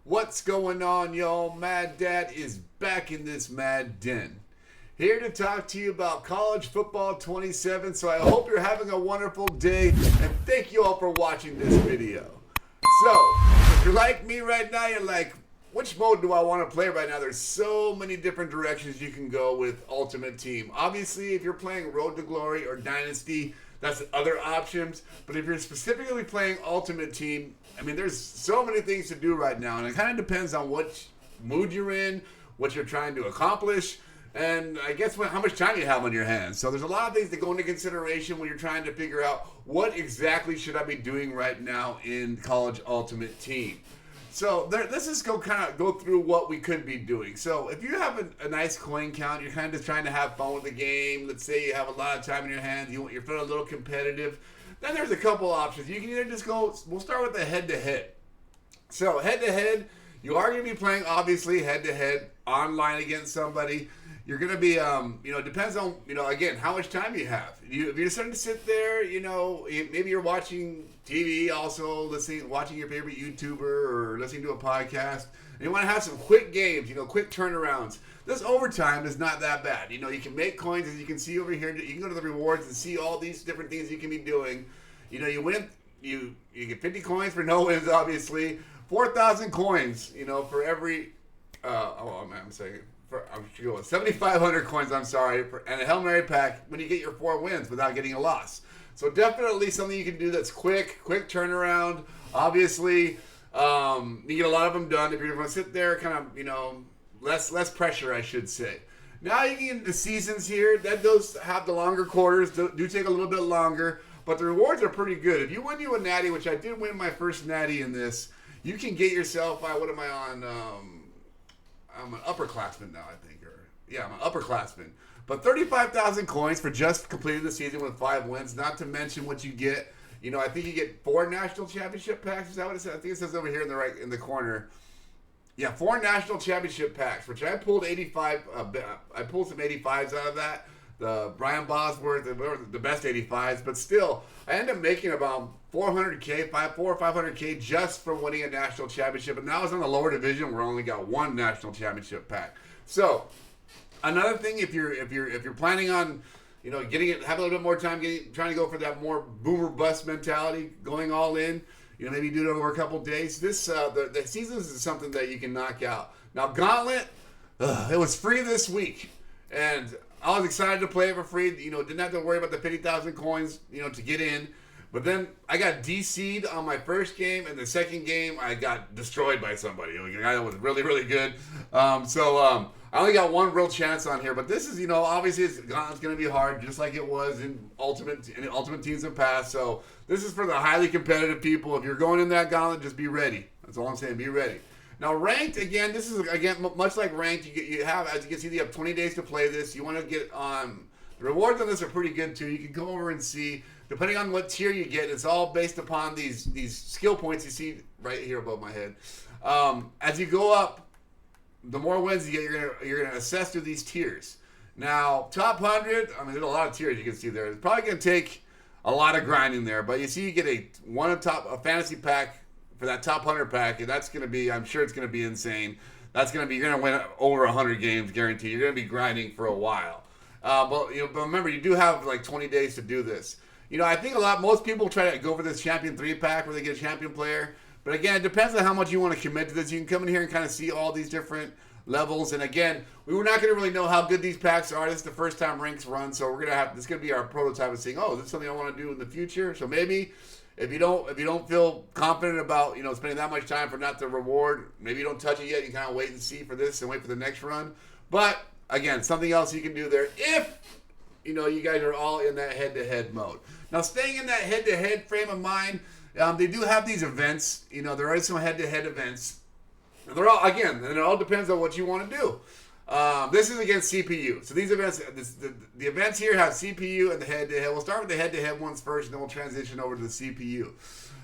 What's going on, y'all? Mad Dad is back in this mad den. Here to talk to you about college football 27. So I hope you're having a wonderful day, and thank you all for watching this video. So, if you're like me right now, you're like, which mode do I want to play right now? There's so many different directions you can go with Ultimate Team. Obviously, if you're playing Road to Glory or Dynasty, that's other options. But if you're specifically playing Ultimate Team, I mean, there's so many things to do right now. And it kind of depends on what mood you're in, what you're trying to accomplish, and I guess how much time you have on your hands. So there's a lot of things that go into consideration when you're trying to figure out what exactly should I be doing right now in College Ultimate Team. So let's just go through what we could be doing. So if you have a nice coin count, you're kind of just trying to have fun with the game. Let's say you have a lot of time in your hands, you're feeling a little competitive. Then there's a couple options. You can either just go, we'll start with the head-to-head. So head-to-head, you are going to be playing, obviously, head-to-head online against somebody. You're going to be, it depends on, again, how much time you have. If you're starting to sit there, maybe you're watching TV also, watching your favorite YouTuber or listening to a podcast, and you want to have some quick games, quick turnarounds. This overtime is not that bad. You can make coins, as you can see over here. You can go to the rewards and see all these different things you can be doing. You win, you get 50 coins for no wins, obviously. 4,000 coins, for every, I'm saying, I'm sure 7,500 coins, and a Hail Mary pack when you get your 4 wins without getting a loss. So definitely something you can do that's quick turnaround. Obviously, you get a lot of them done. If you're going to sit there, less pressure, I should say. Now you get into seasons here. That does have the longer quarters, do take a little bit longer, but the rewards are pretty good. If you win a natty, which I did win my first natty in this, you can get yourself, what am I on? I'm an upperclassman now, I think. I'm an upperclassman. But 35,000 coins for just completing the season with 5 wins, not to mention what you get. I think you get 4 national championship packs. Is that what it says? I think it says over here in the corner. Yeah, 4 national championship packs, which I pulled 85. I pulled some 85s out of that. The Brian Bosworth, the best 85s, but still, I ended up making about 400K, 400 or 500K just from winning a national championship. And that was in the lower division where I only got 1 national championship pack. So, another thing, if you're planning on, having a little bit more time, trying to go for that more boomer bust mentality, going all in, maybe do it over a couple days. This the seasons is something that you can knock out. Now, Gauntlet, it was free this week, and I was excited to play it for free. Didn't have to worry about the 50,000 coins, to get in. But then I got DC'd on my first game, and the second game I got destroyed by somebody. A guy that was really, really good. I only got 1 real chance on here. But this is, obviously it's going to be hard, just like it was in Ultimate Teams in the past. So this is for the highly competitive people. If you're going in that gauntlet, just be ready. That's all I'm saying. Be ready. Now, ranked, again, this is, much like ranked, you have, as you can see, you have 20 days to play this. You want to get on, the rewards on this are pretty good, too. You can go over and see, depending on what tier you get, it's all based upon these skill points you see right here above my head. As you go up, the more wins you get, you're gonna assess through these tiers. Now, top 100, there's a lot of tiers you can see there. It's probably going to take a lot of grinding there, but you see you get a fantasy pack for that top 100 pack, and that's going to be, I'm sure it's going to be insane. You're going to win over 100 games, guaranteed. You're going to be grinding for a while. But remember, you do have like 20 days to do this. I think most people try to go for this Champion 3 pack where they get a champion player. But again, it depends on how much you want to commit to this. You can come in here and kind of see all these different levels. And again, we were not going to really know how good these packs are. This is the first time ranks run, so this is going to be our prototype of saying, this is something I want to do in the future. So maybe if you don't feel confident about spending that much time for not the reward, maybe you don't touch it yet. You kind of wait and see for this and wait for the next run. But again, something else you can do there if you guys are all in that head-to-head mode. Now, staying in that head-to-head frame of mind, they do have these events. There are some head-to-head events. And it all depends on what you want to do. This is against CPU. So these events, the events here have CPU and the head-to-head. We'll start with the head-to-head ones first, and then we'll transition over to the CPU.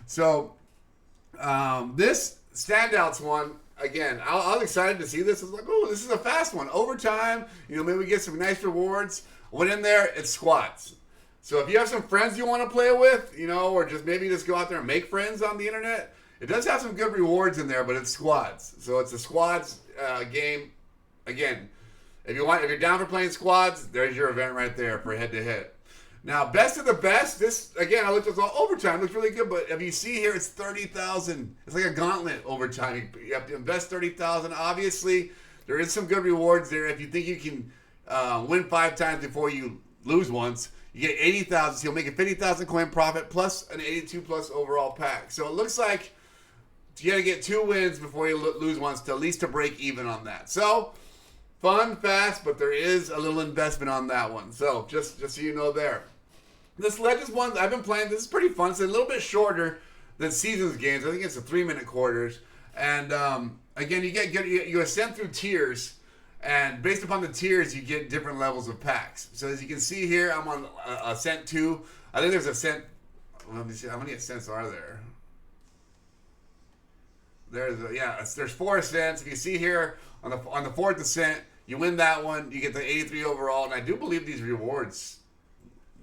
So this standouts one, again, I was excited to see this. I was like, this is a fast one. Overtime, maybe we get some nice rewards. Went in there, it's squats. So if you have some friends you want to play with, or just maybe just go out there and make friends on the internet, It does have some good rewards in there, but it's squads. So it's a squads game. Again, if you're down for playing squads, there's your event right there for head-to-head. Now, best of the best. This, again, I looked at all overtime. It looks really good, but if you see here, it's 30,000. It's like a gauntlet overtime. You have to invest 30,000. Obviously, there is some good rewards there. If you think you can win 5 times before you lose once, you get 80,000. So you'll make a 50,000 coin profit plus an 82 plus overall pack. So it looks like you got to get 2 wins before you lose once to at least to break even on that. So fun, fast, but there is a little investment on that one. So just so you know there. This Legends one, I've been playing. This is pretty fun. It's a little bit shorter than Seasons games. I think it's a 3-minute quarters. And again, you ascend through tiers, and based upon the tiers, you get different levels of packs. So as you can see here, I'm on Ascent 2. I think there's Ascent. Let me see, how many Ascents are there? There's 4 Ascents. If you see here on the 4th Ascent, you win that one, you get the 83 overall, and I do believe these rewards.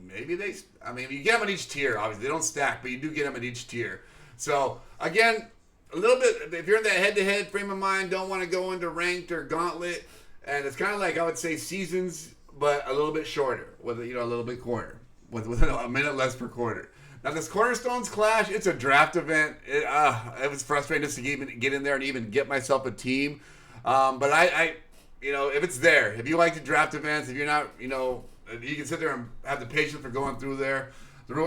Maybe you get them in each tier, obviously. They don't stack, but you do get them in each tier. So, again, a little bit, if you're in that head-to-head frame of mind, don't want to go into ranked or gauntlet, and it's kind of like, I would say, Seasons, but a little bit shorter, with a little bit quarter, with a minute less per quarter. Now, this Cornerstones Clash, it's a draft event. It was frustrating just to get in there and even get myself a team. But I if it's there, if you like to draft events, if you're not, you can sit there and have the patience for going through there.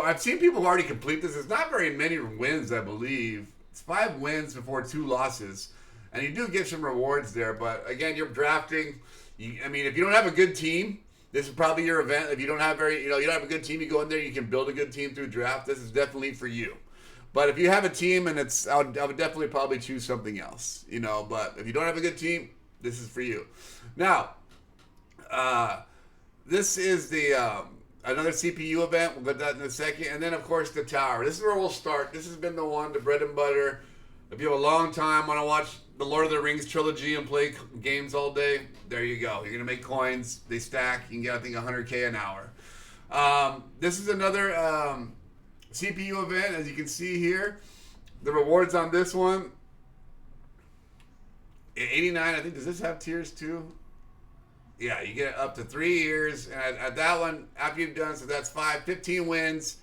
I've seen people already complete this. It's not very many wins, I believe. It's 5 wins before 2 losses. And you do get some rewards there. But, again, you're drafting. If you don't have a good team, this is probably your event. If you don't have you don't have a good team, you go in there, you can build a good team through draft. This is definitely for you. But if you have a team, and I would definitely probably choose something else. But if you don't have a good team, this is for you. Now, this is the another CPU event. We'll get that in a second. And then, of course, the tower. This is where we'll start. This has been the one, the bread and butter. If you have a long time, want to watch the Lord of the Rings trilogy and play games all day, there you go. You're going to make coins. They stack. You can get, I think, 100K an hour. This is another CPU event, as you can see here. The rewards on this one, 89. I think, does this have tiers too? Yeah, you get up to 3 years. And at that one, after you've done, so that's 15 wins.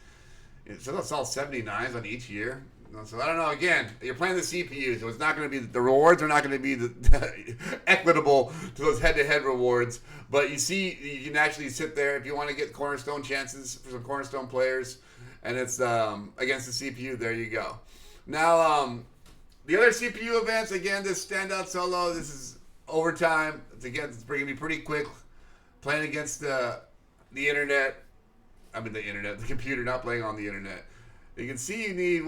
So that's all 79s on each year. So I don't know. Again, you're playing the CPU, so it's not going to be, the rewards are not going to be equitable to those head-to-head rewards. But you see, you can actually sit there if you want to get cornerstone chances for some cornerstone players, and it's against the CPU. There you go. Now, the other CPU events, again, this standout solo. This is overtime. It's going to be pretty quick. Playing against the internet. The computer, not playing on the internet. You can see you need,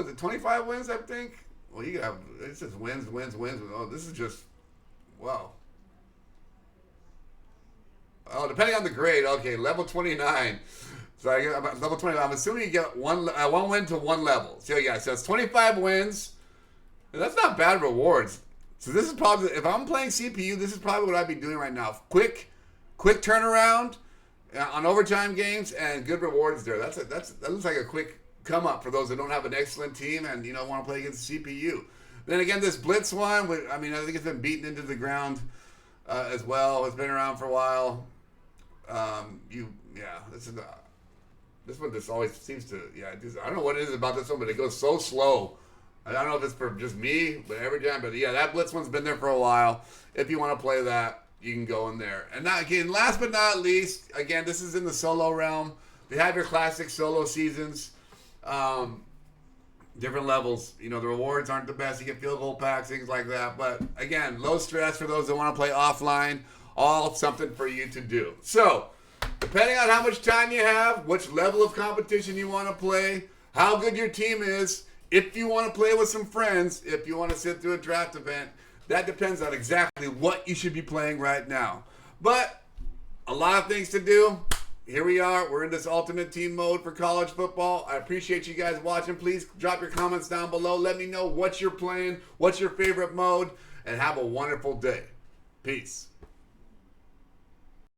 is it 25 wins, I think? Well, you have, it's just wins. Oh, this is just, wow. Oh, depending on the grade, okay, level 29. So I get level 29. I'm assuming you get one win to 1 level. So yeah, so it's 25 wins. And that's not bad rewards. So this is probably, if I'm playing CPU, this is probably what I'd be doing right now. Quick turnaround on overtime games and good rewards there. That looks like a quick come up for those that don't have an excellent team and want to play against the CPU. Then again, this Blitz one, I think it's been beaten into the ground as well. It's been around for a while. This one just always seems to, I don't know what it is about this one, but it goes so slow. I don't know if it's for just me, but every time. But yeah, that Blitz one's been there for a while. If you want to play that, you can go in there. And now, again, last but not least, again, this is in the solo realm. They have your classic solo seasons, different levels. The rewards aren't the best. You get field goal packs, things like that. But again, low stress for those that want to play offline. All something for you to do. So, depending on how much time you have, which level of competition you want to play, how good your team is, if you want to play with some friends, if you want to sit through a draft event, that depends on exactly what you should be playing right now. But a lot of things to do. Here we are. We're in this ultimate team mode for college football. I appreciate you guys watching. Please drop your comments down below. Let me know what you're playing, what's your favorite mode, and have a wonderful day. Peace.